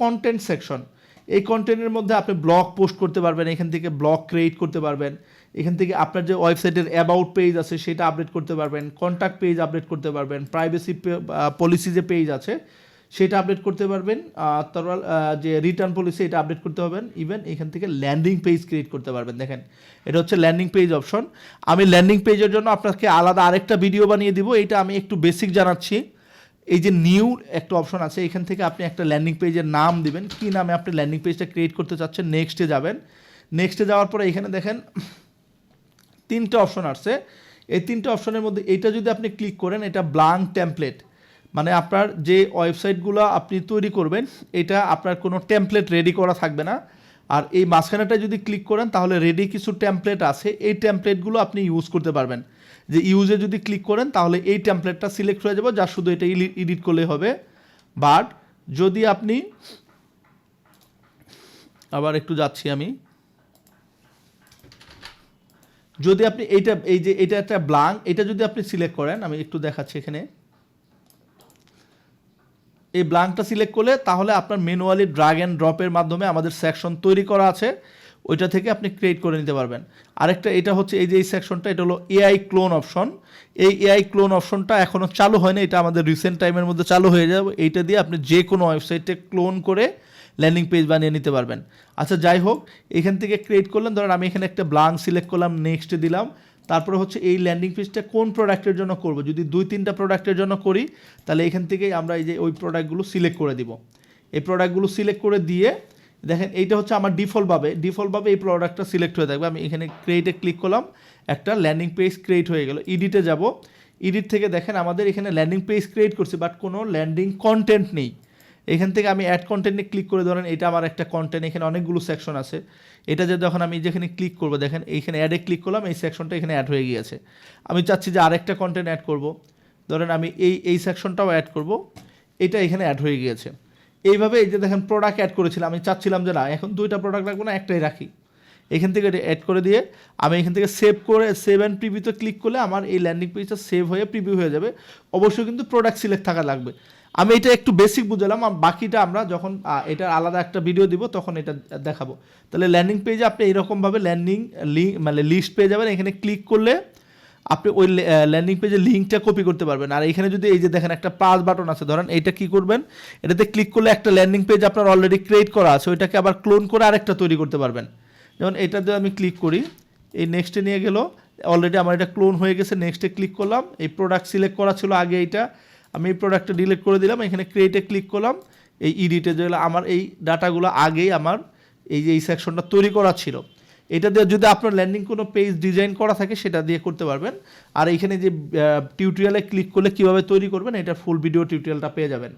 Content section. এই কন্টেন্টের মধ্যে আপনি ব্লগ পোস্ট করতে পারবেন, এখান থেকে ব্লগ ক্রিয়েট করতে পারবেন, এখান থেকে আপনার যে ওয়েবসাইটের অ্যাবাউট পেজ আছে সেটা আপডেট করতে পারবেন, কন্ট্যাক্ট পেজ আপডেট করতে পারবেন, প্রাইভেসি পলিসি যে পেজ আছে সেটা আপডেট করতে পারবেন, তারপর যে রিটার্ন পলিসি এটা আপডেট করতে পারবেন, ইভেন এখান থেকে ল্যান্ডিং পেজ ক্রিয়েট করতে পারবেন। দেখেন এটা হচ্ছে ল্যান্ডিং পেজ অপশন। আমি ল্যান্ডিং পেজের জন্য আপনাকে আলাদা আরেকটা ভিডিও বানিয়ে দিব, এটা আমি একটু বেসিক জানাচ্ছি। এই যে নিউ একটা অপশন আছে, এখান থেকে আপনি একটা ল্যান্ডিং পেজের নাম দিবেন, কী নামে আপনি ল্যান্ডিং পেজটা ক্রিয়েট করতে চাচ্ছেন। নেক্সটে যাবেন, নেক্সটে যাওয়ার পরে এখানে দেখেন 3টে অপশন আসছে। এই 3টে অপশনের মধ্যে এইটা যদি আপনি ক্লিক করেন, এটা ব্ল্যাঙ্ক টেমপ্লেট, মানে আপনার যে ওয়েবসাইটগুলো আপনি তৈরি করবেন এটা আপনার কোনো টেমপ্লেট রেডি করা থাকবে না। আর এই মাঝখানেটা যদি ক্লিক করেন তাহলে রেডি কিছু টেমপ্লেট আছে, এই টেমপ্লেটগুলো আপনি ইউজ করতে পারবেন। যে ইউজে যদি ক্লিক করেন তাহলে এই টেমপ্লেটটা সিলেক্ট হয়ে যাবে, যা শুধু এটা এডিট করলে হবে। বাট যদি আপনি আবার একটু যাচ্ছি আমি, যদি আপনি এইটা এই যে এটা একটা ব্ল্যাঙ্ক, এটা যদি আপনি সিলেক্ট করেন, আমি একটু দেখাচ্ছি এখানে, এই ব্ল্যাঙ্কটা সিলেক্ট করলে তাহলে আপনার ম্যানুয়ালি ড্র্যাগ অ্যান্ড ড্রপের মাধ্যমে আমাদের সেকশন তৈরি করা আছে ওইটা থেকে আপনি ক্রিয়েট করে নিতে পারবেন। আরেকটা এটা হচ্ছে এই যে এই সেকশনটা, এটা হলো এআই ক্লোন অপশন। এই এআই ক্লোন অপশনটা এখনও চালু হয়নি, এটা আমাদের রিসেন্ট টাইমের মধ্যে চালু হয়ে যাবে। এইটা দিয়ে আপনি যে কোনো ওয়েবসাইটে ক্লোন করে ল্যান্ডিং পেজ বানিয়ে নিতে পারবেন। আচ্ছা যাই হোক, এখান থেকে ক্রিয়েট করলেন, ধরেন আমি এখানে একটা ব্ল্যাঙ্ক সিলেক্ট করলাম, নেক্সটে দিলাম। তারপরে হচ্ছে এই ল্যান্ডিং পেজটা কোন প্রোডাক্টের জন্য করব, যদি 2-3টা প্রোডাক্টের জন্য করি তাহলে এখান থেকেই আমরা এই যে ওই প্রোডাক্টগুলো সিলেক্ট করে দিব। এই প্রোডাক্টগুলো সিলেক্ট করে দিয়ে দেখেন এইটা হচ্ছে আমার ডিফল্টভাবে এই প্রোডাক্টটা সিলেক্ট হয়ে থাকবে। আমি এখানে ক্রিয়েটে ক্লিক করলাম, একটা ল্যান্ডিং পেজ ক্রিয়েট হয়ে গেল। এডিটে যাব, এডিট থেকে দেখেন আমাদের এখানে ল্যান্ডিং পেজ ক্রিয়েট করছি বাট কোনো ল্যান্ডিং কন্টেন্ট নেই। এখান থেকে আমি অ্যাড কন্টেন্টে ক্লিক করে ধরেন এটা আমার একটা কন্টেন্ট, এখানে অনেকগুলো সেকশন আছে। এটা যে যখন আমি যেখানে ক্লিক করব দেখেন এইখানে অ্যাডে ক্লিক করলাম, এই সেকশনটা এখানে অ্যাড হয়ে গিয়েছে। আমি চাচ্ছি যে আরেকটা কন্টেন্ট অ্যাড করব, ধরেন আমি এই সেকশনটাও অ্যাড করব, এটা এখানে অ্যাড হয়ে গিয়েছে। এইভাবে এই যে দেখেন প্রোডাক্ট অ্যাড করেছিলাম, আমি চাচ্ছিলাম যে না এখন 2টা প্রোডাক্ট রাখবো না, একটাই রাখি। এখান থেকে অ্যাড করে দিয়ে আমি এখান থেকে সেভ অ্যান্ড প্রিভিউতে ক্লিক করলে আমার এই ল্যান্ডিং পেজটা সেভ হয়ে প্রিভিউ হয়ে যাবে। অবশ্যই কিন্তু প্রোডাক্ট সিলেক্ট থাকা লাগবে। আমি এটা একটু বেসিক বুঝালাম, বাকিটা আমরা যখন এটার আলাদা একটা ভিডিও দিব তখন এটা দেখাবো। তাহলে ল্যান্ডিং পেজে আপনি এইরকমভাবে ল্যান্ডিং মানে লিস্ট পেয়ে যাবেন। এখানে ক্লিক করলে আপনি ওই ল্যান্ডিং পেজের লিঙ্কটা কপি করতে পারবেন। আর এখানে যদি এই যে দেখেন একটা প্লাস বাটন আছে, ধরেন এইটা কী করবেন, এটাতে ক্লিক করলে একটা ল্যান্ডিং পেজ আপনার অলরেডি ক্রিয়েট করা আছে ওইটাকে আবার ক্লোন করে আরেকটা তৈরি করতে পারবেন। যেমন এটাতে আমি ক্লিক করি, এই নেক্সটে নিয়ে গেল, অলরেডি আমার এটা ক্লোন হয়ে গেছে। নেক্সটে ক্লিক করলাম, এই প্রোডাক্ট সিলেক্ট করা ছিল আগে, এইটা আমি এই প্রোডাক্টটা ডিলিট করে দিলাম। এখানে ক্রিয়েটে ক্লিক করলাম, এই এডিটে যে আমার এই ডাটাগুলো আগেই আমার এই যে এই সেকশনটা তৈরি করা ছিল, এটা দিয়ে যদি আপনার ল্যান্ডিং কোনো পেজ ডিজাইন করা থাকে সেটা দিয়ে করতে পারবেন। আর এইখানে যে টিউটোরিয়ালে ক্লিক করলে কীভাবে তৈরি করবেন এটা ফুল ভিডিও টিউটোরিয়ালটা পেয়ে যাবেন।